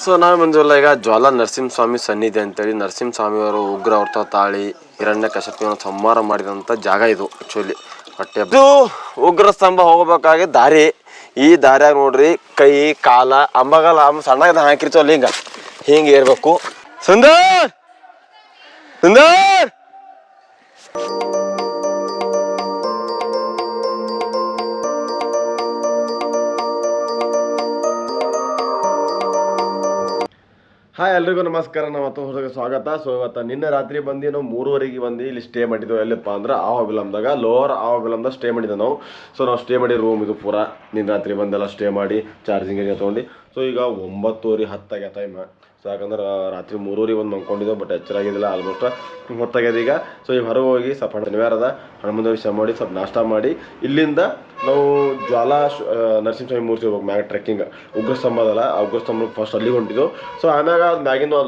So ನಾವು ಮಂಜುಲ್ಲ ಈಗ ಜ್ವಾಲಾ ನರಸಿಂಹಸ್ವಾಮಿ ಸನ್ನಿಧಿ ಅಂತೇಳಿ ನರಸಿಂಹಸ್ವಾಮಿಯವರು ಉಗ್ರ ಅವ್ರತ ತಾಳಿ ಹಿರಣ್ಯ ಕಶ್ಯಪನ ಸಂಹಾರ ಮಾಡಿದಂಥ ಜಾಗ ಇದು. ಆ್ಯಕ್ಚುಲಿ ಹೊಟ್ಟೆ ಇದು ಉಗ್ರ ಸ್ತಂಭ ಹೋಗ್ಬೇಕಾಗಿ ದಾರಿ. ಈ ದಾರಿಯಾಗ ನೋಡ್ರಿ ಕೈ ಕಾಲ ಅಂಬಗಲ ಸಣ್ಣದ ಹಾಕಿರ್ತೀವಲ್ಲ ಹಿಂಗೆ ಇರಬೇಕು. ಸುಂದರ್ ಸುಂದರ್ ಹಾಯ್ ಎಲ್ರಿಗೂ ನಮಸ್ಕಾರ. ನಾವು ಹೊಸಗೆ ಸ್ವಾಗತ. ಸೊ ಇವತ್ತು ನಿನ್ನೆ ರಾತ್ರಿ ಬಂದು ನಾವು 3:30ಗೆ ಬಂದು ಇಲ್ಲಿ ಸ್ಟೇ ಮಾಡಿದ್ದೆವು. ಎಲ್ಲಿಪ್ಪ ಅಂದ್ರೆ ಆವಬಿಲಮ್ದಾಗ, ಲೋವರ್ ಆವಬಿಲಮ್ದಾಗ ಸ್ಟೇ ಮಾಡಿದ್ದೆ ನಾವು. ಸೊ ನಾವು ಸ್ಟೇ ಮಾಡಿ ರೂಮ್ ಇದು ಪೂರ ನಿನ್ನೆ ರಾತ್ರಿ ಬಂದೆಲ್ಲ ಸ್ಟೇ ಮಾಡಿ ಚಾರ್ಜಿಂಗ್ ಏರಿಯಾ ತೊಗೊಂಡು. ಸೊ ಈಗ 9:30 10 ಟೈಮ್. ಸೊ ಯಾಕಂದ್ರೆ ರಾತ್ರಿ 3:30 ಬಂದು ಮಲ್ಕೊಂಡಿದ್ದೆವು, ಬಟ್ ಎಚ್ಚರಾಗಿದ್ದಿಲ್ಲ. ಆಲ್ಮೋಸ್ಟ್ ಹೊತ್ತಾಗ್ಯದ ಈಗ. ಸೊ ಈಗ ಹೊರಗೆ ಹೋಗಿ ಸ್ವಲ್ಪ ಶನಿವಾರದ ಹನುಮಂತ ವಿಷಯ ಮಾಡಿ ಸ್ವಲ್ಪ ನಾಷ್ಟ ಮಾಡಿ ಇಲ್ಲಿಂದ ನಾವು ಜ್ವಾಲಾ ನರಸಿಂಹಸ್ವಾಮಿ ಮೂರ್ತಿ ಹೋಗ್ಬೇಕು. ಮ್ಯಾಗ ಟ್ರೆಕ್ಕಿಂಗ್ ಉಗ್ರಸ್ತಂಭ ಅದಲ್ಲ, ಆ ಉಗ್ರಸ್ತಂಭಕ್ಕೆ ಫಸ್ಟ್ ಅಲ್ಲಿ ಹೊಂಟಿದ್ದು. ಸೊ ಆಮ್ಯಾಗ ಮ್ಯಾಗಿನ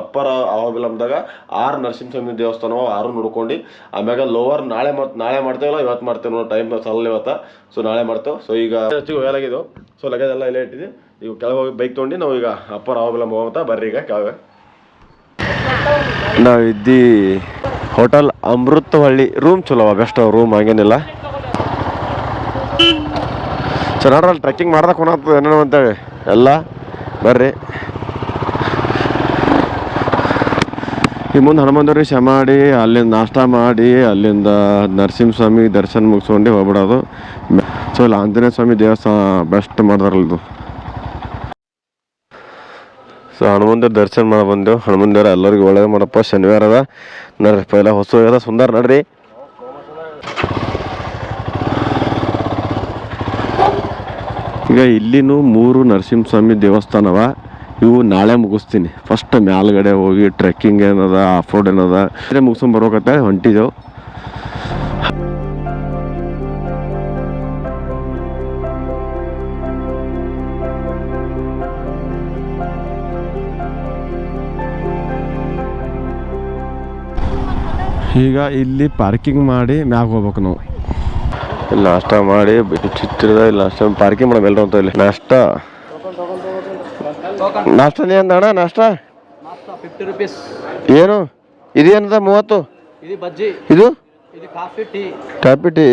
ಅಪ್ಪರ ಆವಬಿಲಮ್ದಾಗ 6 ನರಸಿಂಹಸ್ವಾಮಿ ದೇವಸ್ಥಾನ 6 ನೋಡ್ಕೊಂಡು ಆಮ್ಯಾಗ ಲೋವರ್ ನಾಳೆ ಮಾಡ್ತೇವಲ್ಲ, ಇವತ್ತು ಮಾಡ್ತೇವೆ ನೋಡಿ. ಟೈಮ್ ಸಲ್ಲ ಇವತ್ತು. ಸೊ ನಾಳೆ ಮಾಡ್ತೇವೆ. ಸೊ ಈಗ ಹೋಗಲಾಗಿದ್ದು. ಸೊ ಲಗೇಜ್ ಎಲ್ಲ ಇಲ್ಲೇ ಇಟ್ಟಿದ್ವಿ. ಈಗ ಕೆಳಗೆ ಹೋಗಿ ಬೈಕ್ ತೊಗೊಂಡು ನಾವು ಈಗ ಅಪ್ಪರ ಆವಬಿಲಮ್ ಹೋಗ್ತಾ ಬರ್ರಿ. ಈಗ ಕೆಳಗೆ ನಾವಿದ್ದಿ ಹೋಟೆಲ್ ಅಮೃತಹಳ್ಳಿ. ರೂಮ್ ಚಲೋ ಬೆಸ್ಟ್ ರೂಮ್, ಹಂಗೇನಿಲ್ಲ. ಚೆನ್ನಾಗಿ ಟ್ರೆಕ್ಕಿಂಗ್ ಮಾಡ್ದಕ್ಕೆ ಹೋಗ್ತದೆ ಏನೇನು ಅಂತೇಳಿ ಎಲ್ಲ ಬರ್ರಿ. ಈ ಮುಂದೆ ಹನುಮಂತವ್ರಿಗೆ ಶ ಮಾಡಿ ಅಲ್ಲಿಂದ ನಾಷ್ಟ ಮಾಡಿ ಅಲ್ಲಿಂದ ನರಸಿಂಹಸ್ವಾಮಿ ದರ್ಶನ ಮುಗಿಸ್ಕೊಂಡು ಹೋಗ್ಬಿಡೋದು. ಸೊ ಇಲ್ಲಿ ಆಂಜನೇಯ ಸ್ವಾಮಿ ದೇವಸ್ಥಾನ ಬೆಸ್ಟ್ ಮಾಡ್ದಾರಲ್ದು. ಸೊ ಹನುಮಂತವ್ರ ದರ್ಶನ ಮಾಡಿ ಬಂದೆವು. ಹನುಮಂತವ್ರ ಎಲ್ಲರಿಗೂ ಒಳ್ಳೇದು ಮಾಡಪ್ಪ. ಶನಿವಾರ ಅದ ನೋಡ್ರಿ, ಪೈಲ ಹೊಸ ಅದ ಸುಂದರ್ ನೋಡ್ರಿ. ಈಗ ಇಲ್ಲಿನೂ 3 ನರಸಿಂಹಸ್ವಾಮಿ ದೇವಸ್ಥಾನವ. ಇವು ನಾಳೆ ಮುಗಿಸ್ತೀನಿ. ಫಸ್ಟ್ ಮ್ಯಾಲ್ಗಡೆ ಹೋಗಿ ಟ್ರೆಕ್ಕಿಂಗ್ ಏನದ, ಆಫ್ ರೋಡ್ ಏನದ ಮುಗಿಸ್ಕೊಂಡ್ ಬರ್ಬೇಕಂತ ಹೊಂಟಿದ್ದೆವು. ಈಗ ಇಲ್ಲಿ ಪಾರ್ಕಿಂಗ್ ಮಾಡಿ ಮ್ಯಾಗ ಹೋಗ್ಬೇಕು ನಾವು. ಇಲ್ಲಿ ನಾಷ್ಟ ಮಾಡಿ ಚಿತ್ತಿರದ ಇಲ್ಲಿ ನಾಷ್ಟ ಪಾರ್ಕಿಂಗ್ ಮಾಡೋದು ಎಲ್ಲರೂ ಅಂತ. ಇಲ್ಲಿ ನಾಷ್ಟ ನೀ ಅಂದಣ್ಣ ನಾಷ್ಟ 50 ರೂಪೀಸ್. ಏನು ಇದೇನದ 30? ಇದು ಬಜ್ಜಿ, ಇದು ಕಾಫಿ ಟೀ.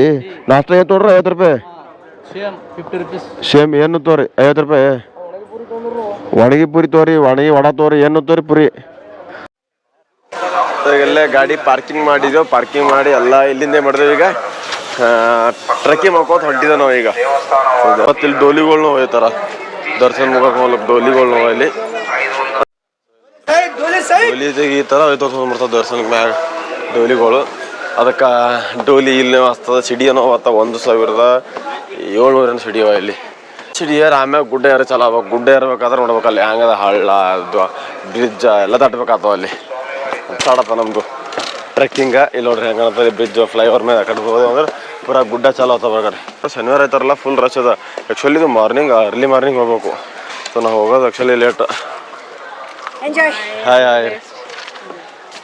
ನಾಷ್ಟ ಏನು ತೊಗೊಳ್ರಿ? 50 ರೂಪಾಯಿ. Same 50 rupees. ಸೇಮ್ ಏನು ತೋರಿ 50 ರೂಪಾಯಿ. ಒಣಗಿ ಪುರಿ ತೋರಿ, ಒಣಗಿ ವಡ ತೋರಿ, ಏನು ತೋರಿ ಪುರಿ. ಇಲ್ಲೇ ಗಾಡಿ ಪಾರ್ಕಿಂಗ್ ಮಾಡಿದ್ದೆವು. ಪಾರ್ಕಿಂಗ್ ಮಾಡಿ ಎಲ್ಲ ಇಲ್ಲಿಂದೇ ಮಾಡಿದೆವು. ಈಗ ಟ್ರೆಕ್ಕಿಂಗ್ ಮಾಡ್ಕೋತ ಹೊಂಟಿದ್ದೆ ನಾವು. ಈಗ ಮತ್ತು ಇಲ್ಲಿ ಡೋಲಿಗಳ್ನು ಹೋಗ್ತಾರ ದರ್ಶನ ಮುಗಕ್ಕೆ ಹೋಗ್ಲಿಕ್ಕೆ. ಡೋಲಿಗಳ್ನು ಇಲ್ಲಿ ಡೋಲಿ ಈ ಥರ ತೋರ್ಸ್ಕೊಂಡ್ಬಿಡ್ತಾವೆ ದರ್ಶನಕ್ಕೆ ಮ್ಯಾಗ ಡೋಲಿಗಳು. ಅದಕ್ಕೆ ಡೋಲಿ ಇಲ್ಲಿ ಹಸ್ತದ ಸಿಡಿ ಏನೋ ಅವತ್ತ 1700 ಸಿಡಿ ಅವ ಇಲ್ಲಿ. ಸಿಡಿ ಏರ್ ಆಮ್ಯಾಗ ಗುಡ್ಡ ಏರ್ ಚಲೋ ಆಗ್ಬೇಕು. ಗುಡ್ಡ ಏರ್ಬೇಕಾದ್ರೆ ನೋಡ್ಬೇಕಲ್ಲಿ ಹ್ಯಾಂಗದ ಹಳ್ಳ ಅದು ಬ್ರಿಡ್ಜ ಎಲ್ಲ ದಾಟ್ಬೇಕಾಗ್ತಾವ ಅಲ್ಲಿ. ಸ್ಟಾರ್ಟ್ ನಮ್ಮದು ಟ್ರೆಕ್ಕಿಂಗ. ಇಲ್ಲಿ ನೋಡ್ರಿ ಹೆಂಗಂತದೆ ಬ್ರಿಡ್ಜ್ ಫ್ಲೈಓವರ್ ಮೇಲೆ ಆ ಕಡೆ ಹೋಗೋದು ಅಂದ್ರೆ ಪೂರಾ ಗುಡ್ಡ ಚಾಲು ಆಗ್ತಾವ ಹೊರಗಡೆ. ಶನಿವಾರ ಆಯ್ತಾರಲ್ಲ ಫುಲ್ ರಶ್ ಅದ. ಆ್ಯಕ್ಚುಲಿ ಇದು ಅರ್ಲಿ ಮಾರ್ನಿಂಗ್ ಹೋಗ್ಬೇಕು. ಸೊ ನಾವು ಹೋಗೋದು ಆ್ಯಕ್ಚುಲಿ ಲೇಟ್.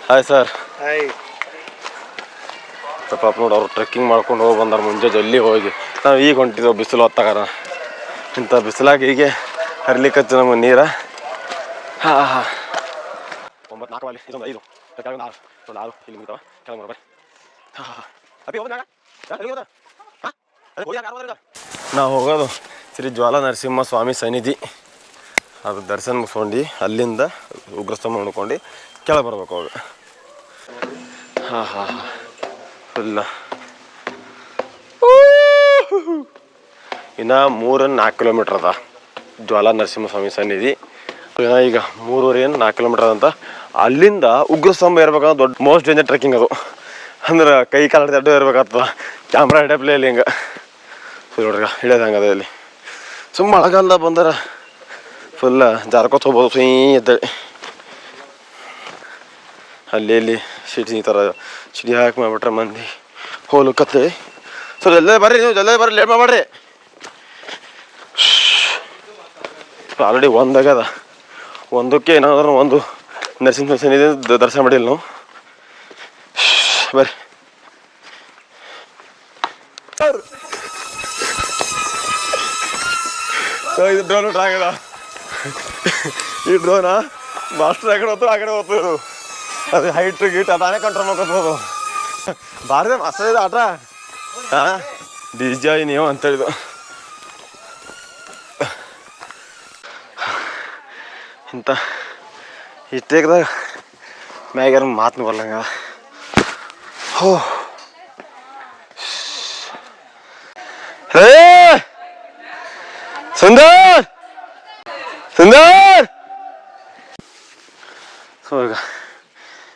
Hi sir. ಪಾಪ ನೋಡಿ ಅವ್ರು ಟ್ರೆಕ್ಕಿಂಗ್ ಮಾಡ್ಕೊಂಡು ಹೋಗಿ ಬಂದಾರ ಮುಂಜೆ ಜಲ್ದಿ ಹೋಗಿ. ನಾವು ಈಗ ಹೊಂಟಿದ್ದೇವೆ ಬಿಸಿಲು ಹೊತ್ತಾಗಾರ. ಇಂಥ ಬಿಸಿಲಾಗಿ ಹೀಗೆ ಹರಿಲಿಕ್ಕತ್ತು ನಮ್ಮ ನೀರ. 9 4 ಇದೊಂದು 5 6 ಇಲ್ಲಿ ಮುಗಿತಾವ. ಕೆಳಗೆ ಬರ್ರಿ. ನಾವು ಹೋಗೋದು ಶ್ರೀ ಜ್ವಾಲಾ ನರಸಿಂಹ ಸ್ವಾಮಿ ಸನ್ನಿಧಿ. ಅದು ದರ್ಶನ ಮುಗಿಸ್ಕೊಂಡು ಅಲ್ಲಿಂದ ಉಗ್ರಸ್ತಂಭ ನೋಡ್ಕೊಂಡು ಕೆಳಗೆ ಬರ್ಬೇಕು ಅವಾಗ. ಫುಲ್ಲ ಇನ್ನು 3-4 ಕಿಲೋಮೀಟ್ರ್ ಅದ ಜ್ವಾಲಾ ನರಸಿಂಹಸ್ವಾಮಿ ಸನ್ನಿಧಿ. ಈಗ 3-4 ಕಿಲೋಮೀಟ್ರ್ ಅದಂತ. ಅಲ್ಲಿಂದ ಉಗ್ರಸ್ತಂಭ ಇರ್ಬೇಕಂದ್ರೆ ದೊಡ್ಡ ಮೋಸ್ಟ್ ಡೇಂಜರ್ ಟ್ರೆಕ್ಕಿಂಗ್ ಅದು. ಅಂದ್ರೆ ಕೈ ಕಾಲ ಅಡ್ಡ ಇರ್ಬೇಕಾಗ್ತದ. ಕ್ಯಾಮ್ರಾ ಹಿಡಪ್ಲೇ ಇಲ್ಲಿ ಹಿಂಗೆ. ಸೊ ನೋಡ್ರಿ ಹಿಡಿಯೋದು ಹಂಗದ ಇಲ್ಲಿ. ಸುಮ್ಮ ಮಳೆಗಾಲದಾಗ ಬಂದ್ರೆ ಫುಲ್ಲ ಜಾರ್ಕೋತ ಹೋಗ್ಬೋದು ಸುಯ್ ಅಂತೇಳಿ. ಅಲ್ಲಿ ಇಲ್ಲಿ ಸಿಡಿ ಈ ಥರ ಸಿಡಿ ಹಾಕಿ ಮಾಡಿಬಿಟ್ರೆ ಮಂದಿ ಹೋಗ್ಲಿಕ್ಕತ್ತೇಳಿ. ಸೊ ಜಲ್ದಿ ಬರ್ರಿ, ನೀವು ಜಲ್ದಿ ಬರ್ರಿ, ಲೇಟ್ ಮಾಡ್ರಿ. ಆಲ್ರೆಡಿ 1 ಆಗ್ಯದ. 1ಕ್ಕೆ ಏನಾದ್ರೂ ಒಂದು ನರಸಿಂಹ ಸನ್ನಿಧಿ ದರ್ಶನ ಮಾಡಿಲ್ಲ ನಾವು. ಬರ್ರಿ. ಇದು ಡ್ರೋನ್ ಟ್ರಾಕ್ ಈ ಡ್ರೋನ ಮಾಸ್ಟರ್ ಆ ಕಡೆ ಹೋಗ್ತು ಆ ಕಡೆ ಹೋಗ್ತದೆ ಅದು ಹೈಟ್ ಗೀಟ್ ಅದಾನೆ ಕಂಟ್ರೋಲ್ ಮಾಡ್ಕೊಬೋದು ಭಾರಿ ಮಸ್ತ್ ಇದೆ ಆಟ ಹಾಂ ಡಿಜೆ ನೀವು ಅಂತೇಳಿದು ಇಂಥ ಇಷ್ಟೇಕದಾಗ ಮ್ಯಾಗ್ಯಾರ ಮಾತನ್ನು ಬರ್ಲಂಗ ಹೋ ಹೇ ಸುಂದರ್ ಸುಂದರ್ ಸೊ ಈಗ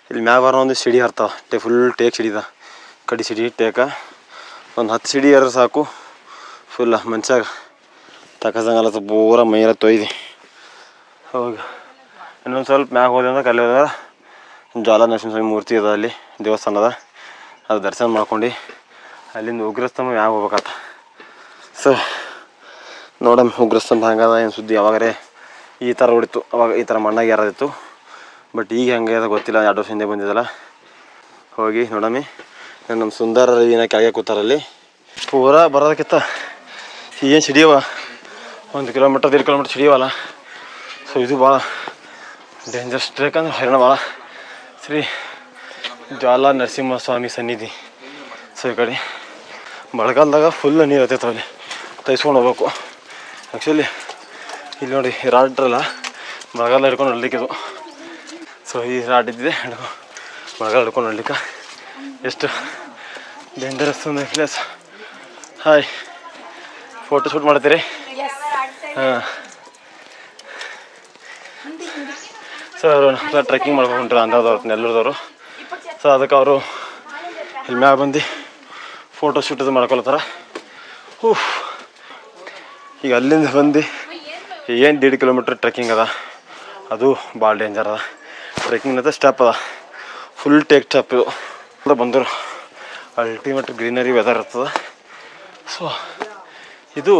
ಇಲ್ಲಿ ಮ್ಯಾಗ ಬರೋ ಒಂದು ಸಿಡಿ ಹರ್ತಾವ ಫುಲ್ ಟೇಕ್ ಸಿಡಿದ ಕಡಿ ಸಿಡಿ ಟೇಕ ಒಂದು 10 ಸಿಡಿ ಏರ ಸಾಕು ಫುಲ್ ಮನ್ಸಾಗ ತಕಸಂಗಲ್ಲ ಪೂರ ಮೈಯೆಲ್ಲ ತೊಯ್ದು ಹೋಗಿ ಇನ್ನೊಂದು ಸ್ವಲ್ಪ ಮ್ಯಾಗ ಹೋದೆ ಅಂದ್ರೆ ಕಲ್ಲಿ ಹೋದ್ರೆ ಜ್ವಾಲ ನರಸಿಂಹಸ್ವಾಮಿ ಮೂರ್ತಿ ಅದ ಅಲ್ಲಿ ದೇವಸ್ಥಾನ ಅದ ಅದು ದರ್ಶನ ಮಾಡ್ಕೊಂಡು ಅಲ್ಲಿಂದ ಉಗ್ರಸ್ತಂಭ ಮ್ಯಾಗ ಹೋಗ್ಬೇಕತ್ತ ಸೊ ನೋಡಮ್ಮ ಉಗ್ರಸ್ತಂಭ ಹಂಗದ ಏನು ಸುದ್ದಿ ಯಾವಾಗರೇ ಈ ಥರ ಹೊಡಿತು ಅವಾಗ ಈ ಥರ ಮಣ್ಣಾಗಿ ಯಾರದಿತ್ತು ಬಟ್ ಈಗ ಹೆಂಗೆ ಅದ ಗೊತ್ತಿಲ್ಲ 2 ವರ್ಷ ಹಿಂದೆ ಬಂದಿದ್ದಲ್ಲ ಹೋಗಿ ನೋಡಮ್ಮಿ ನಮ್ಮ ಸುಂದರ ರವಿನ ಕೆಳಗೆ ಕೂತಾರಲ್ಲಿ ಪೂರಾ ಬರೋದಕ್ಕಿಂತ ಏನು ಸಿಡಿಯವ 1 ಕಿಲೋಮೀಟರ್ 1.5 ಕಿಲೋಮೀಟರ್ ಸಿಡಿಯವಲ್ಲ ಸೊ ಇದು ಭಾಳ ಡೇಂಜರ್ಸ್ ಟ್ರೆಕ್ ಅಂದ್ರೆ ಹೈರಾಣ ಭಾಳ ಶ್ರೀ ಜ್ವಾಲಾ ನರಸಿಂಹಸ್ವಾಮಿ ಸನ್ನಿಧಿ ಸೊ ಈ ಕಡೆ ಮಳೆಗಾಲದಾಗ ಫುಲ್ ನೀರು ಹತ್ತೈತೆ ಅಲ್ಲಿ ತೈಸ್ಕೊಂಡು ಹೋಗ್ಬೇಕು ಆ್ಯಕ್ಚುಲಿ ಇಲ್ಲಿ ನೋಡಿ ಈ ರಾಡ್ ಇಟ್ರಲ್ಲ ಮಳೆಗಾಲ ಹಿಡ್ಕೊಂಡು ನಡ್ಲಿಕ್ಕಿದು ಸೊ ಈ ರಾಡ್ ಇದ್ದಿದೆ ಮಳೆಗಾಲ ಹಿಡ್ಕೊಂಡು ನಡ್ಲಿಕ್ಕೆ ಎಷ್ಟು ಡೇಂಜರಸ್ ಒಂದು ಪ್ಲೇಸ್ ಹಾಯ್ ಫೋಟೋ ಶೂಟ್ ಮಾಡ್ತೀರಿ ಹಾಂ ಸೊ ಅವರು ಟ್ರೆಕ್ಕಿಂಗ್ ಮಾಡ್ಕೊಂಡು ಹೊಂಟ್ರು ಅಂಥವ್ರು ನೆಲ್ಲೂರ್ದವರು ಸೊ ಅದಕ್ಕೆ ಅವರು ಇಲ್ಲಿ ಮ್ಯಾಗ ಬಂದು ಫೋಟೋ ಶೂಟ್ ಅದು ಮಾಡ್ಕೊಳ್ತಾರೆ ಈಗ ಅಲ್ಲಿಂದ ಬಂದು ಏನು 1.5 ಕಿಲೋಮೀಟ್ರ್ ಟ್ರೆಕ್ಕಿಂಗ್ ಅದ ಅದು ಭಾಳ ಡೇಂಜರ್ ಅದ ಟ್ರೆಕ್ಕಿಂಗ್ ಅಂತ ಸ್ಟೆಪ್ ಅದ ಫುಲ್ ಟೇಕ್ ಸ್ಟೆಪ್ ಇದು ಬಂದರು ಅಲ್ಟಿಮೇಟ್ ಗ್ರೀನರಿ ವೆದರ್ ಇರ್ತದೆ ಸೊ ಇದು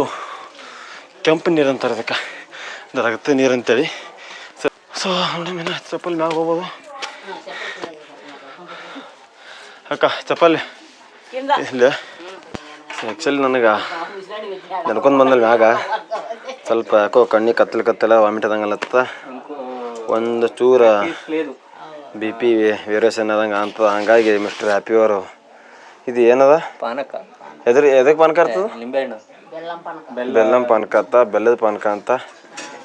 ಕೆಂಪು ನೀರು ಅಂತಾರೆ ಅದಕ್ಕೆ ರಗತ ನೀರು ಅಂತೇಳಿ ಸೊ ನೋಡಿ ಮೀನ ಚಪ್ಪಲಿ ಮ್ಯಾಗ ಹೋಗ್ಬೋದು ಅಕ್ಕ ಚಪ್ಪಲಿ ಇಲ್ಲ ಆ್ಯಕ್ಚುಲಿ ನನಗೆ ನೆನ್ಕೊಂಡು ಬಂದಲ್ಲಿ ಮ್ಯಾಗ ಸ್ವಲ್ಪ ಯಾಕೋ ಕಣ್ಣಿಗೆ ಕತ್ತಲ ವಾಮಿಟ್ ಆದಂಗಲ್ಲತ್ತ ಒಂದು ಚೂರ BP ವೇರಿಯೇಷನ್ ಆದಂಗೆ ಅಂತದ ಹಂಗಾಗಿ ಮಿಸ್ಟರ್ ಹ್ಯಾಪಿ ಅವರು ಇದು ಏನದ ಪಾನಕ ಎದಕ್ಕೆ ಪಾನಕ ಇರ್ತದೆ ನಿಂಬೆಹಣ್ಣು ಬೆಲ್ಲಂ ಪಾನಕ ಅಂತ ಬೆಲ್ಲದ ಪಾನಕ ಅಂತ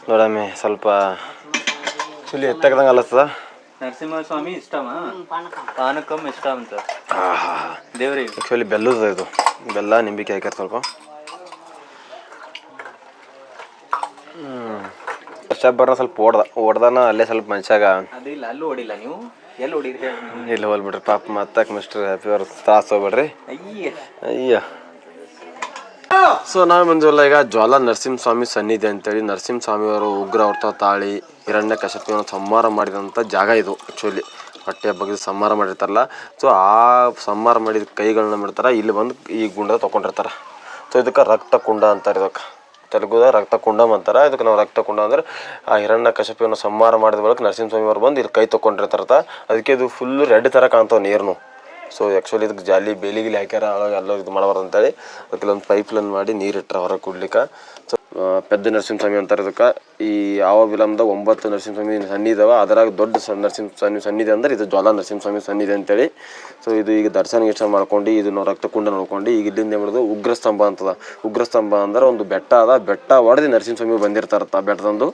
ನೋಡಮ್ಮಿ ಸ್ವಲ್ಪ ಚುಲಿ ಎತ್ತಾಗದಂಗೆ ಅಲ್ಲತ್ತದ ನರಸಿಂಹಸ್ವಾಮಿ ಇಷ್ಟಮಾ ಪಾನಕಂ ಇಷ್ಟ ಅಂತ ದೇವ್ರಿಗೆ ಆ್ಯಕ್ಚುಲಿ ಬೆಲ್ಲದ ಇದು ಬೆಲ್ಲ ನಿಂಬಿಕೆ ಹಾಕ್ಯಾರ ಸ್ವಲ್ಪ ಸ್ಟೆಪ್ ಬರ್ನ ಸ್ವಲ್ಪ ಓಡ್ದಾನ ಅಲ್ಲೇ ಸ್ವಲ್ಪ ಮನುಷ್ಯಾಗ ಅದಿಲ್ಲ ಅಲ್ಲೂ ಓಡಿಲ್ಲ ನೀವು ಎಲ್ಲಿ ಓಡಿದ್ರಿ ಇಲ್ಲಿ ಹೋಗ್ಬಿಡ್ರಿ ಪಾಪ ಮತ್ತಕ್ಕೆ ಮಿಸ್ಟರ್ ಹ್ಯಾಪಿ ಅವ್ರ ತ್ರಾಸ ಹೋಗ್ಬಿಡ್ರಿ ಅಯ್ಯ ಸೊ ನಾವು ಬಂದಿವಲ್ಲ ಈಗ ಜ್ವಾಲಾ ನರಸಿಂಹಸ್ವಾಮಿ ಸನ್ನಿಧಿ ಅಂತೇಳಿ ನರಸಿಂಹಸ್ವಾಮಿಯವರು ಉಗ್ರ ಅವ್ರ ತಾಳಿ ಹಿರಣ್ಯ ಕಶ್ಯಪನ ಸಂಹಾರ ಮಾಡಿದಂಥ ಜಾಗ ಇದು ಆ್ಯಕ್ಚುಲಿ ಹೊಟ್ಟೆಯ ಬಗ್ಗೆ ಸಂಹಾರ ಮಾಡಿರ್ತಾರಲ್ಲ ಸೊ ಆ ಸಂಹಾರ ಮಾಡಿದ ಕೈಗಳನ್ನ ಮಾಡ್ತಾರೆ ಇಲ್ಲಿ ಬಂದು ಈ ಗುಂಡ ತೊಗೊಂಡಿರ್ತಾರೆ ಸೊ ಇದಕ್ಕೆ ರಕ್ತ ಕುಂಡ ಅಂತಾರೆ ಇದಕ್ಕೆ ತೆಲುಗುದ ರಕ್ತ ಕುಂಡಮ್ ಅಂತಾರೆ ಇದಕ್ಕೆ ನಾವು ರಕ್ತ ಕುಂಡ ಅಂದ್ರೆ ಆ ಹಿರಣ್ಯ ಕಶ್ಯಪನ ಸಂಹಾರ ಮಾಡಿದ ಬಳಿಕ ನರಸಿಂಹಸ್ವಾಮಿ ಅವ್ರು ಬಂದು ಇಲ್ಲಿ ಕೈ ತೊಗೊಂಡಿರ್ತಾರತ್ತ ಅದಕ್ಕೆ ಇದು ಫುಲ್ ರೆಡ್ ಥರ ಕಾಣ್ತಾವೆ ನೀರ್ನು ಸೊ ಆ್ಯಕ್ಚುಲಿ ಇದಕ್ಕೆ ಜಾಲಿ ಬೇಲಿಗಿಲಿ ಹಾಕ್ಯಾರ ಅವಾಗ ಎಲ್ಲ ಇದು ಮಾಡಬಾರ್ದು ಅಂತೇಳಿ ಅದಕ್ಕೆ ಒಂದು ಪೈಪ್ಲೈನ್ ಮಾಡಿ ನೀರು ಇಟ್ಟರೆ ಹೊರಗೆ ಕುಡ್ಲಿಕ್ಕೆ ಸೊ ಪೆದ್ದ ನರಸಿಂಹಸ್ವಾಮಿ ಅಂತಾರೆ ಇದಕ್ಕೆ ಈ ಯಾವ ವಿಲಂಬದಾಗ 9 ನರಸಿಂಹಸ್ವಾಮಿ ಸನ್ನಿಧಿ ಇದಾವೆ ಅದರಾಗ ದೊಡ್ಡ ನರಸಿಂಹಸ್ವಾಮಿ ಸನ್ನಿಧಿ ಅಂದ್ರೆ ಇದು ಜ್ವಾಲಾ ನರಸಿಂಹಸ್ವಾಮಿ ಸನ್ನಿಧಿ ಅಂತೇಳಿ ಸೊ ಇದು ಈಗ ದರ್ಶನ ಗಿರ್ಶನ ಮಾಡ್ಕೊಂಡು ಇದು ನಾವು ರಕ್ತಕುಂಡ ನೋಡ್ಕೊಂಡು ಈಗ ಇಲ್ಲಿಂದ ಮಾಡೋದು ಉಗ್ರಸ್ತಂಭ ಅಂತದ ಉಗ್ರಸ್ತಂಭ ಅಂದ್ರೆ ಒಂದು ಬೆಟ್ಟ ಅದ ಬೆಟ್ಟ ಹೊಡೆದು ನರಸಿಂಹಸ್ವಾಮಿ ಬಂದಿರ್ತಾರತ್ತ ಆ ಬೆಟ್ಟದಂದು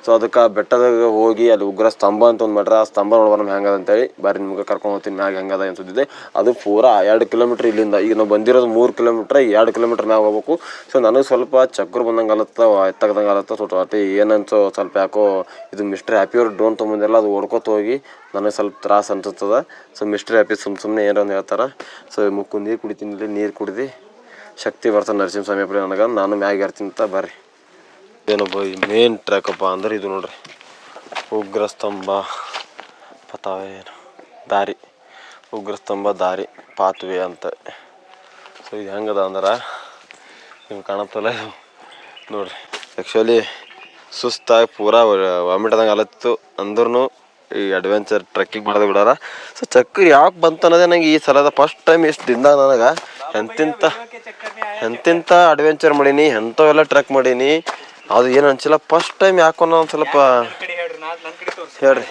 ಸೊ ಅದಕ್ಕೆ ಆ ಬೆಟ್ಟದಾಗ ಹೋಗಿ ಅಲ್ಲಿ ಉಗ್ರ ಸ್ತಂಭ ಅಂತ ಒಂದು ಮಾಡ್ರೆ ಆ ಸ್ತಂಭ ನೋಡ್ಬಾರ ಹೆಂಗದ ಅಂತೇಳಿ ಬಾರಿ ನಿಮ್ಗೆ ಕರ್ಕೊಂಡು ಹೋಗ್ತೀನಿ ಮ್ಯಾಗ ಹೆಂಗದ ಅನ್ಸುತ್ತಿದೆ ಅದು ಪೂರಾ 2 ಕಿಲೋಮೀಟ್ರ್ ಇಲ್ಲಿಂದ ಈಗ ನಾವು ಬಂದಿರೋದು 3 ಕಿಲೋಮೀಟ್ರ್ 2 ಕಿಲೋಮೀಟ್ರ್ ಮ್ಯಾಗ ಹೋಗ್ಬೇಕು ಸೊ ನನಗೆ ಸ್ವಲ್ಪ ಚಕ್ರ ಬಂದಂಗೆ ಆಲತ್ತ ಎತ್ತಾಗದಂಗೆ ಆಲತ್ತ ಸ್ವಲ್ಪ ಅಷ್ಟೇ ಏನನ್ಸೋ ಸ್ವಲ್ಪ ಯಾಕೋ ಇದು ಮಿಸ್ಟರ್ ಹ್ಯಾಪಿ ಅವ್ರು ಡ್ರೋನ್ ತೊಗೊಂಬಂದಿರಲ್ಲ ಅದು ಓಡ್ಕೊತ ಹೋಗಿ ನನಗೆ ಸ್ವಲ್ಪ ತ್ರಾಸ ಅನ್ಸುತ್ತದ ಸೊ ಮಿಸ್ಟರ್ ಹ್ಯಾಪಿ ಸುಮ್ಮನೆ ಏನೋ ಒಂದು ಹೇಳ್ತಾರೆ ಸೊ ಮುಕ್ಕು ನೀರು ಕುಡಿತೀನಿ ನೀರು ಕುಡಿದು ಶಕ್ತಿ ಬರ್ತದೆ ನರಸಿಂಹಸ್ವಾಮಿ ಅಪ್ಪ ನನಗೆ ನಾನು ಮ್ಯಾಗ ಇರ್ತೀನಿ ಅಂತ ಬರ್ರಿ ಏನಪ್ಪ ಈ ಮೇನ್ ಟ್ರ್ಯಾಕಪ್ಪ ಅಂದ್ರೆ ಇದು ನೋಡ್ರಿ ಉಗ್ರಸ್ತಂಭ ಪತಾವೇನು ದಾರಿ ಉಗ್ರಸ್ತಂಭ ದಾರಿ ಪಾತ್ವೇ ಅಂತ ಸೊ ಇದು ಹೆಂಗದ ಅಂದ್ರೆ ನಿಮ್ಗೆ ಕಾಣತ್ತಲ್ಲ ಇದು ನೋಡ್ರಿ ಆ್ಯಕ್ಚುಲಿ ಸುಸ್ತಾಗಿ ಪೂರಾ ವಾಮಿಟ್ ಆದಂಗೆ ಅಲತ್ತಿತ್ತು ಅಂದ್ರೂ ಈ ಅಡ್ವೆಂಚರ್ ಟ್ರೆಕ್ಕಿಂಗ್ ಮಾಡೋದು ಬಿಡಾರ ಸೊ ಚಕ್ರ ಯಾಕೆ ಬಂತು ಅನ್ನೋದೇ ನಂಗೆ ಈ ಸಲದ ಫಸ್ಟ್ ಟೈಮ್ ಇಷ್ಟು ದಿನ ನನಗೆ ಎಂತೆಂಥ ಅಡ್ವೆಂಚರ್ ಮಾಡೀನಿ ಎಂಥವೆಲ್ಲ ಟ್ರೆಕ್ ಮಾಡೀನಿ ಅದು ಏನು ಅನ್ಸಿಲ್ಲ ಫಸ್ಟ್ ಟೈಮ್ ಯಾಕೋ ಒಂದು ಸ್ವಲ್ಪ ನನ್ನ ಕಡೆ ತೋರಿಸಿ. ಹೇಳ್ರಿ.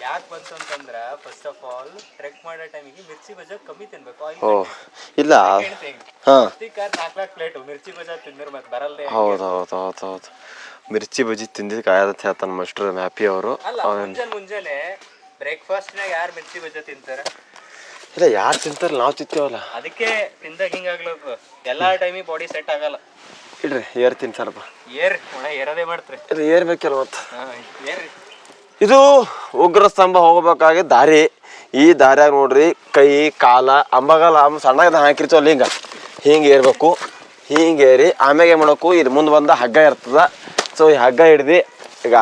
ಯಾಕೆ ಬಂತು ಅಂತಂದ್ರೆ ಫಸ್ಟ್ ಆಫ್ ಆಲ್ ಟ್ರೆಕ್ ಮಾಡೋ ಟೈಮಿಗೆ ಮಿರ್ಚಿ ಬಜ್ಜ ಕಮ್ಮಿ ತಿನ್ಬೇಕು. ಓ ಇಲ್ಲ ಹಾಂ 4 ಪ್ಲೇಟು ಮಿರ್ಚಿ ಬಜ್ಜ ತಿಂದ್ರೆ ಮತ್ತೆ ಬರಲ್ಲೇ. ಹೌದು ಮಿರ್ಚಿ ಬಜ್ಜಿ ತಿಂದಿದ್ದು ಕಾಯದತ್ ಹೇಳ್ತಾನೆ ಮಿಸ್ಟರ್ ಮ್ಯಾಪಿ ಅವರು. ಅಲ್ಲ ಮುಂಜಾನೆ ಬ್ರೇಕ್ಫಾಸ್ಟ್ನಾಗ ಯಾರು ಮಿರ್ಚಿ ಬಜ್ಜ ತಿಂತಾರೆ? ಇಲ್ಲ ಯಾರು ತಿಂತಾರೆ, ನಾವು ತಿಂತೀವಲ್ಲ. ಅದಕ್ಕೆ ತಿಂದಾಗ ಹಿಂಗಾಗ್ಲಕ್ಕ ಎಲ್ಲಾ ಟೈಮಿಗೆ ಬಾಡಿ ಸೆಟ್ ಆಗಲ್ಲ. ಇಡ್ರಿ ಏರ್ತೀನಿ ಸ್ವಲ್ಪ. ಏರದೇ ಮಾಡ್ತಾರೆ. ಏರ್ಬೇಕಲ್ಲ ಮತ್ತೆ. ಏರ್ರಿ. ಇದು ಉಗ್ರ ಸ್ತಂಭ ಹೋಗ್ಬೇಕಾಗಿದ್ದ ದಾರಿ. ಈ ದಾರಿಯಾಗ ನೋಡ್ರಿ ಕೈ ಕಾಲ ಅಂಬಗಲ್ಲ ಸಣ್ಣದ ಹಾಕಿರ್ತೀವಲ್ಲ ಹಿಂಗೆ ಏರ್ಬೇಕು. ಹಿಂಗೆ ಏರಿ ಆಮ್ಯಾಗ ಏನು ಮಾಡಬೇಕು, ಇಲ್ಲಿ ಮುಂದೆ ಬಂದ ಹಗ್ಗ ಇರ್ತದ. ಸೊ ಈ ಹಗ್ಗ ಹಿಡ್ದು ಈಗ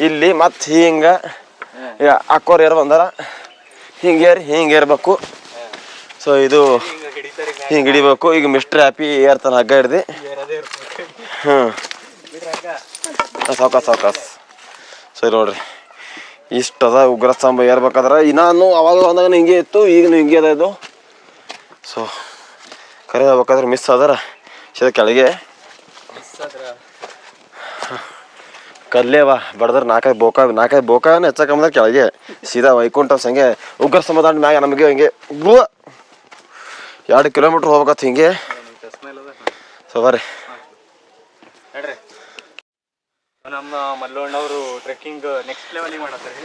ಇಲ್ಲಿ ಮತ್ತೆ ಹಿಂಗೆ ಈಗ ಅಕ್ಕೋರು ಏರ್ ಬಂದಾರ ಹಿಂಗೆ ಏರ್ಬೇಕು. ಸೊ ಇದು ಹಿಂಗೆ ಹಿಡಿಬೇಕು. ಈಗ ಮಿಸ್ಟರ್ ಹ್ಯಾಪಿ ಏರ್ತಾನೆ ಹಗ್ಗ ಹಿಡ್ದು. ಸಾವ್ಕಾಸ್. ಸರಿ ನೋಡ್ರಿ ಇಷ್ಟದ ಉಗ್ರ ಸ್ತಂಭ ಏರ್ಬೇಕಾದ್ರೆ ನಾನು ಅವಾಗ ಬಂದಾಗ ಹಿಂಗೆ ಇತ್ತು, ಈಗಲೂ ಹಿಂಗೆ ಅದ ಇದು. ಸೊ ಕರೆ ಹೇಳ್ಬೇಕಾದ್ರೆ ಮಿಸ್ ಆದ್ರೆ ಸೀದಾ ಕೆಳಗೆ ಕಲ್ಲೇವ ಬಡದ್ರೆ ನಾಲ್ಕೈದು ಬೋಕಾನ ಹೆಚ್ಚಕಂಬ ಕೆಳಗೆ ಸೀದಾ ವೈಕುಂಠ ಸಂಗೆ ಉಗ್ರ ಸ್ತಂಭ ದಾಂಡ್ ಮ್ಯಾಗ ನಮಗೆ ಹಿಂಗೆ 2 ಕಿಲೋಮೀಟ್ರ್ ಹೋಗ್ಬೇಕತ್ ಹಿಂಗೆ. ಸೊ ಬರ್ರಿ. ನಮ್ಮ ಮಲ್ಲೋಣ್ಣವರು ಟ್ರೆಕ್ಕಿಂಗ್ ನೆಕ್ಸ್ಟ್ ಲೆವೆಲ್ ಮಾಡತ್ತಾರೆ.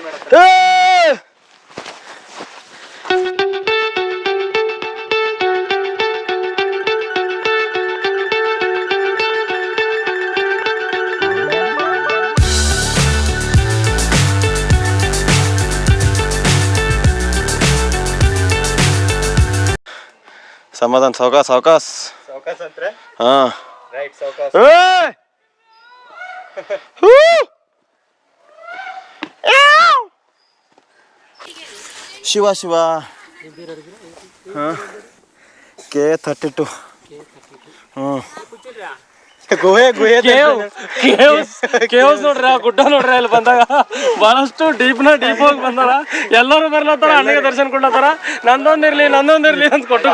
ಸಮಾಧಾನ ಸಾವ್ಕಾಸ್ ಅಂದ್ರೆ ಹಾ ರೈಟ್ ಸಾವ್ಕಾಸ್. ಶಿವ K32 ಕೇವ್ಸ್ ನೋಡ್ರಿ, ಆ ಗುಡ್ಡ ನೋಡ್ರಿ, ಅಲ್ಲಿ ಬಂದಾಗ ಬಹಳಷ್ಟು ಡೀಪ್ ಹೋಗಿ ಬಂದಾರ. ಎಲ್ಲರೂ ಬರ್ಲತ್ತಾರ, ಅಣ್ಣಗೆ ದರ್ಶನ ಕೊಡ್ಲತ್ತಾರ. ನಂದೊಂದಿರ್ಲಿ ಅಂತ ಕೊಟ್ಟು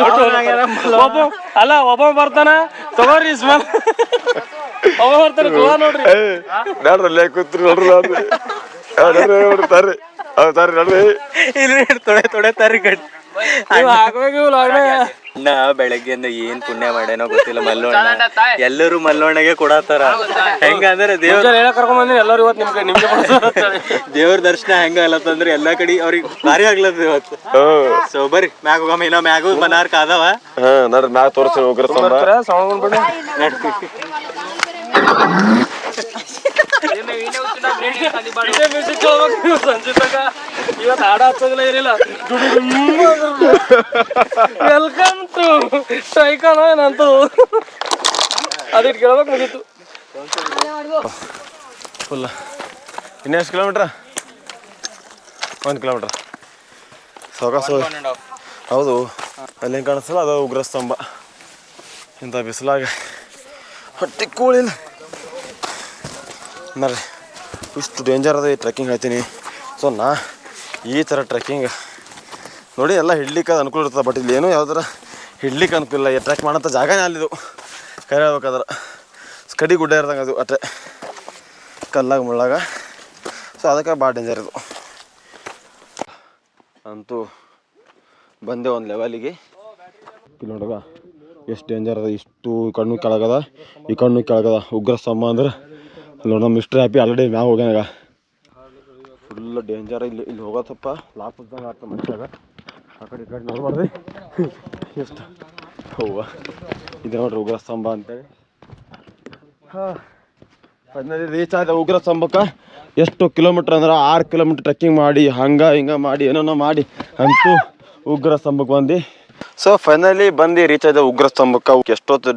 ಒಬ್ಬ ಬರ್ತಾನ ತಗೋರಿ ಸ್ಮೆಲ್. ಒಬ್ಬ ಬರ್ತಾನೆ ಗೋವಾ ನೋಡ್ರಿ. ನೋಡ್ರಲ್ಲೇ ಕೂತ್ರಿ ನೋಡ್ರಿ ತೊಡೆ ತಾರಿ ಗಟ್ಟಿ ಆಗ್ಬೇಕು. ಬೆಳಗ್ಗೆಯಿಂದ ಏನ್ ಪುಣ್ಯ ಮಾಡೇನೋ ಗೊತ್ತಿಲ್ಲ. ಮಲ್ಲೋಣ್ಣ ಎಲ್ಲರೂ ಮಲ್ಲೋಣ್ಣಗೆ ಕೊಡತ್ತಾರ. ಹೆಂಗಂದ್ರೆ ಕರ್ಕೊಂಡ್ ಬಂದ್ರಿ ಎಲ್ಲರೂ ಇವತ್ತು ನಿಮ್ಗೆ ದೇವ್ರ ದರ್ಶನ ಹೆಂಗ ಅಲ್ಲತ್ತಂದ್ರೆ ಎಲ್ಲಾ ಕಡೆ ಅವ್ರಿಗೆ ಭಾರಿ ಆಗ್ಲತ್ತ ಇವತ್ತು. ಸೊ ಬರ್ರಿ ಮ್ಯಾಗ ಹೋಗಮ್ಮ. ಇನ್ನೂ ಮ್ಯಾಗು ಬನಾರ್ ಕಾದವ. ನೋಡ್ರಿ ಮ್ಯಾಗ ತೋರಿಸ್ತೀನಿ ಉಗ್ರ ಸ್ತಂಭ. ಸಂಜಿತಾಗ ಇವತ್ತು ಹಾಡ ಹಚ್ಚೋದಿಲ್ಲ ಏನಿಲ್ಲ. ವೆಲ್ಕಮ್ ಟು ಸ್ಟ್ರೈಕನ್ ಏನಂತೂ ಅದಿಟ್ಟು ಕೇಳ್ಬೇಕು ಮುಗೀತು. ಫುಲ್ ಇನ್ನೆಷ್ಟು ಕಿಲೋಮೀಟ್ರ? 1 ಕಿಲೋಮೀಟ್ರ್. ಸಾವ್ಕಾಸ್. ಹೌದು ಅಲ್ಲೇನು ಕಾಣಿಸ್ತಲ್ಲ ಅದು ಉಗ್ರ ಸ್ತಂಭ. ಇಂಥ ಬಿಸಿಲಾಗ ಹೊಟ್ಟೆ ಕೂಳಿಲ್ಲ ನೋಡ್ರಿ. ಇಷ್ಟು ಡೇಂಜರ್ ಅದ ಈ ಟ್ರೆಕ್ಕಿಂಗ್ ಹೇಳ್ತೀನಿ. ಸೊ ಈ ಥರ ಟ್ರೆಕ್ಕಿಂಗ್ ನೋಡಿ ಎಲ್ಲ ಹಿಡ್ಲಿಕ್ಕೆ ಅದು ಅನುಕೂಲ ಇರ್ತದೆ. ಬಟ್ ಇಲ್ಲಿ ಏನೂ ಯಾವ್ದಾರ ಹಿಡ್ಲಿಕ್ಕೆ ಅನುಕೂಲ ಇಲ್ಲ. ಟ್ರೆಕ್ ಮಾಡೋಂಥ ಜಾಗನೇ ಅಲ್ಲಿದು ಕರೆ ಹೇಳ್ಬೇಕಾದ್ರೆ. ಸ್ಕಡಿ ಗುಡ್ಡ ಇರ್ದಂಗೆ ಅದು ಅಟ್ಟೆ ಕಲ್ಲಾಗ ಮುಳ್ಳಾಗ. ಸೊ ಅದಕ್ಕೆ ಭಾಳ ಡೇಂಜರ್ ಇದು. ಅಂತೂ ಬಂದೆ ಒಂದು ಲೆವೆಲಿಗೆ. ಇಲ್ಲಿ ನೋಡಗ ಎಷ್ಟು ಡೇಂಜರ್ ಅದ. ಇಷ್ಟು ಕಣ್ಣು ಕೆಳಗದ, ಈ ಕಣ್ಣು ಕೆಳಗದ ಉಗ್ರ ಸ್ತಂಭ ಅಂದ್ರೆ. ನೋಡಿ ನಮ್ಮ ಮಿಸ್ಟರ್ ಹ್ಯಾಪಿ ಆಲ್ರೆಡಿ ಮ್ಯಾಗ ಹೋಗ್ಯಾನಾಗ. Full danger. ಇಲ್ಲಿ ಹೋಗೋದು ಸ್ವಲ್ಪ ಲಾಪಸ್ದಂಗೆ ಆಗ್ತದೆ ಮನುಷ್ಯಾಗ. ಆ ಕಡೆ ಈ ಕಡೆ ನೋಡ್ಬಾರ್ದು ಎಷ್ಟು ಹೂವ ಇದು ನೋಡ್ರಿ ಉಗ್ರ ಸ್ತಂಭ ಅಂತೇಳಿ. ಫೈನಲಿ ರೀಚ್ ಆದ ಉಗ್ರ ಸ್ತಂಭಕ್ಕೆ. ಎಷ್ಟು ಕಿಲೋಮೀಟ್ರ್ ಅಂದ್ರೆ 6 ಕಿಲೋಮೀಟ್ರ್ ಟ್ರೆಕ್ಕಿಂಗ್ ಮಾಡಿ ಹಂಗೆ ಮಾಡಿ ಏನೇನೋ ಮಾಡಿ ಅಂತೂ ಉಗ್ರ ಸ್ತಂಭಕ್ಕೆ ಬಂದು. ಸೊ ಫೈನಲಿ ಬಂದು ರೀಚ್ ಆಯ್ತು ಉಗ್ರ ಸ್ತಂಭಕ್ಕೆ. ಎಷ್ಟೊತ್ತು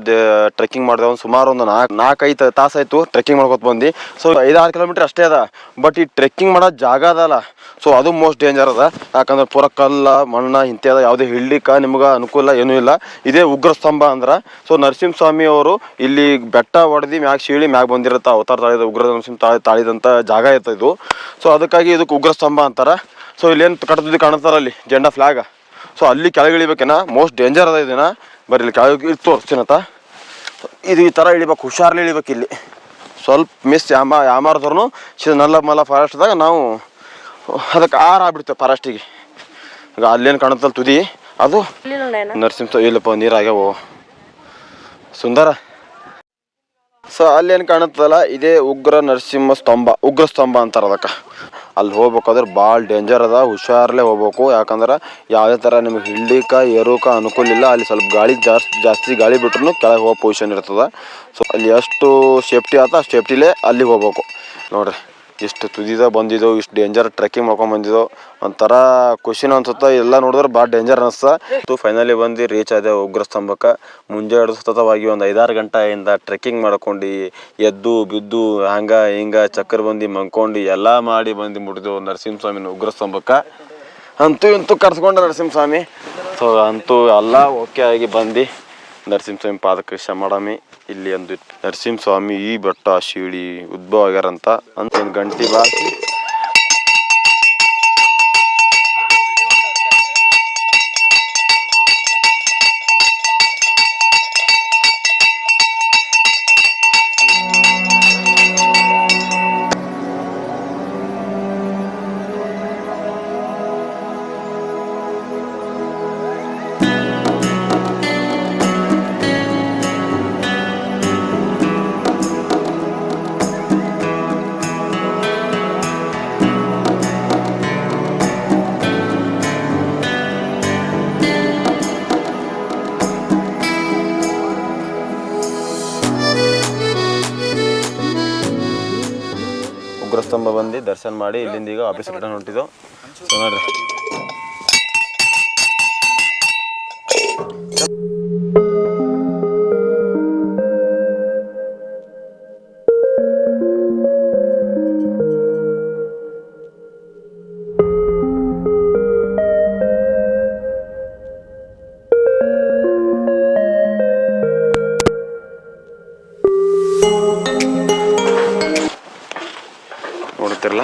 ಟ್ರೆಕ್ಕಿಂಗ್ ಮಾಡಿದೆ, ಒಂದು ಸುಮಾರು ಒಂದು 4-5 ತಾಸು ಆಯಿತು ಟ್ರೆಕ್ಕಿಂಗ್ ಮಾಡ್ಕೊತ ಬಂದು. ಸೊ 5-6 ಕಿಲೋಮೀಟ್ರ್ ಅಷ್ಟೇ ಅದ. ಬಟ್ ಈ ಟ್ರೆಕ್ಕಿಂಗ್ ಮಾಡೋ ಜಾಗ ಅದಲ್ಲ, ಸೊ ಅದು ಮೋಸ್ಟ್ ಡೇಂಜರ್ ಅದ. ಯಾಕಂದ್ರೆ ಪೂರ ಕಲ್ಲ ಮಣ್ಣ ಇಂಥದ ಯಾವುದೇ ಹಿಡ್ಲಿಕ್ಕೆ ನಿಮ್ಗೆ ಅನುಕೂಲ ಏನೂ ಇಲ್ಲ. ಇದೇ ಉಗ್ರ ಸ್ತಂಭ ಅಂದ್ರೆ. ಸೊ ನರಸಿಂಹಸ್ವಾಮಿ ಅವರು ಇಲ್ಲಿ ಬೆಟ್ಟ ಹೊಡೆದು ಮ್ಯಾಗ ಶೀಳಿ ಮ್ಯಾಗ ಬಂದಿರುತ್ತೆ. ಅವತಾರ ತಾಳಿದ ಉಗ್ರ ನರಸಿಂಹ ತಾಳಿದಂಥ ಜಾಗ ಇತ್ತು ಇದು. ಸೊ ಅದಕ್ಕಾಗಿ ಇದಕ್ಕೆ ಉಗ್ರ ಸ್ತಂಭ ಅಂತಾರೆ. ಸೊ ಇಲ್ಲೇನು ಕಟ್ಟದಿದ್ದು ಕಾಣುತ್ತಾರ ಅಲ್ಲಿ ಜೆಂಡಾ ಫ್ಲಾಗ್. ಸೊ ಅಲ್ಲಿ ಕೆಳಗೆ ಇಳಿಬೇಕೇನ, ಮೋಸ್ಟ್ ಡೇಂಜರ್ ಅದ ಇದನ್ನ. ಬರೀ ಇಲ್ಲಿ ಕೆಳಗೆ ತೋರಿಸ್ತೀನತ್ತ. ಇದು ಈ ಥರ ಇಳಿಬೇಕು, ಹುಷಾರ್ಲಿ ಇಳಿಬೇಕು ಇಲ್ಲಿ. ಸ್ವಲ್ಪ ಮಿಸ್ ಯಾಮಾರ್ದ್ರು ನಲ್ಲ ಮಲ್ಲ ಫಾರೆಸ್ಟ್ದಾಗ ನಾವು ಅದಕ್ಕೆ ಆಗ್ಬಿಡ್ತೇವೆ ಫಾರೆಸ್ಟಿಗೆ. ಈಗ ಅಲ್ಲೇನು ಕಾಣುತ್ತಲ್ಲ ತುದಿ ಅದು ನರಸಿಂಹ ಇಲ್ಲಪ್ಪ ನೀರಾಗ್ಯಾವು ಸುಂದರ. ಸೊ ಅಲ್ಲೇನು ಕಾಣುತ್ತಲ್ಲ ಇದೇ ಉಗ್ರ ಸ್ತಂಭ ಅಂತಾರೆ ಅದಕ್ಕೆ. ಅಲ್ಲಿ ಹೋಗ್ಬೇಕಾದ್ರೆ ಭಾಳ ಡೇಂಜರ್ ಅದ, ಹುಷಾರಲ್ಲೇ ಹೋಗ್ಬೇಕು. ಯಾಕಂದ್ರೆ ಯಾವುದೇ ಥರ ನಿಮಗೆ ಹಿಡ್ಲಿಕ್ಕ ಏರೋಕೆ ಅನುಕೂಲ ಇಲ್ಲ. ಅಲ್ಲಿ ಸ್ವಲ್ಪ ಗಾಳಿ ಜಾಸ್ತಿ ಗಾಳಿ ಬಿಟ್ರು ಕೆಳಗೆ ಹೋಗೋ ಪೊಸಿಷನ್ ಇರ್ತದೆ. ಸೊ ಅಲ್ಲಿ ಎಷ್ಟು ಸೇಫ್ಟಿ ಆತ ಅಷ್ಟು ಸೇಫ್ಟಿಲೇ ಅಲ್ಲಿಗೆ ಹೋಗ್ಬೇಕು. ನೋಡ್ರಿ ಇಷ್ಟು ತುದಿದಾಗ ಬಂದಿದ್ದೆವು, ಇಷ್ಟು ಡೇಂಜರ್ ಟ್ರೆಕ್ಕಿಂಗ್ ಮಾಡ್ಕೊಂಡು ಬಂದಿದ್ದೆವು. ಒಂಥರ ಖುಷಿನ ಅನ್ಸುತ್ತೆ. ಎಲ್ಲ ನೋಡಿದ್ರೆ ಭಾಳ ಡೇಂಜರ್ ಅನಿಸ್ತಾ. ಫೈನಲಿ ಬಂದು ರೀಚ್ ಆದೆ ಉಗ್ರ ಸ್ತಂಭಕ್ಕೆ. ಮುಂಜಾನೆ ಸತತವಾಗಿ ಒಂದು 5-6 ಗಂಟೆಯಿಂದ ಟ್ರೆಕ್ಕಿಂಗ್ ಮಾಡ್ಕೊಂಡು ಎದ್ದು ಬಿದ್ದು ಹಿಂಗೆ ಚಕ್ಕರ್ ಬಂದು ಮಂಕೊಂಡು ಎಲ್ಲ ಮಾಡಿ ಬಂದು ಮುಟ್ಟಿದೆವು ನರಸಿಂಹಸ್ವಾಮಿನ ಉಗ್ರ ಸ್ತಂಭಕ್ಕೆ. ಅಂತೂ ಕರ್ಸ್ಕೊಂಡ ನರಸಿಂಹಸ್ವಾಮಿ. ಸೊ ಅಂತೂ ಎಲ್ಲ ಓಕೆ ಆಗಿ ಬಂದು ನರಸಿಂಹಸ್ವಾಮಿ ಪಾದಕ್ಕೆ ಮಾಡಮಿ. ಇಲ್ಲಿ ಒಂದು ನರಸಿಂಹಸ್ವಾಮಿ ಈ ಬೆಟ್ಟ ಶಿಳಿ ಉದ್ಭವ ಆಗ್ಯಾರಂತ ಅಂತ ಒಂದು ಗಂಟೆ ಬಾಕಿ ಉಗ್ರಸ್ತಂಭ ಬಂದು ದರ್ಶನ ಮಾಡಿ ಇಲ್ಲಿಂದ ಈಗ ಆಫೀಸ್ ರಿಟರ್ನ್ ಹೊಂಟಿದ್ದೆವು. ಸೊ ನೋಡ್ರಿ ನೋಡ್ತಿರಲ್ಲ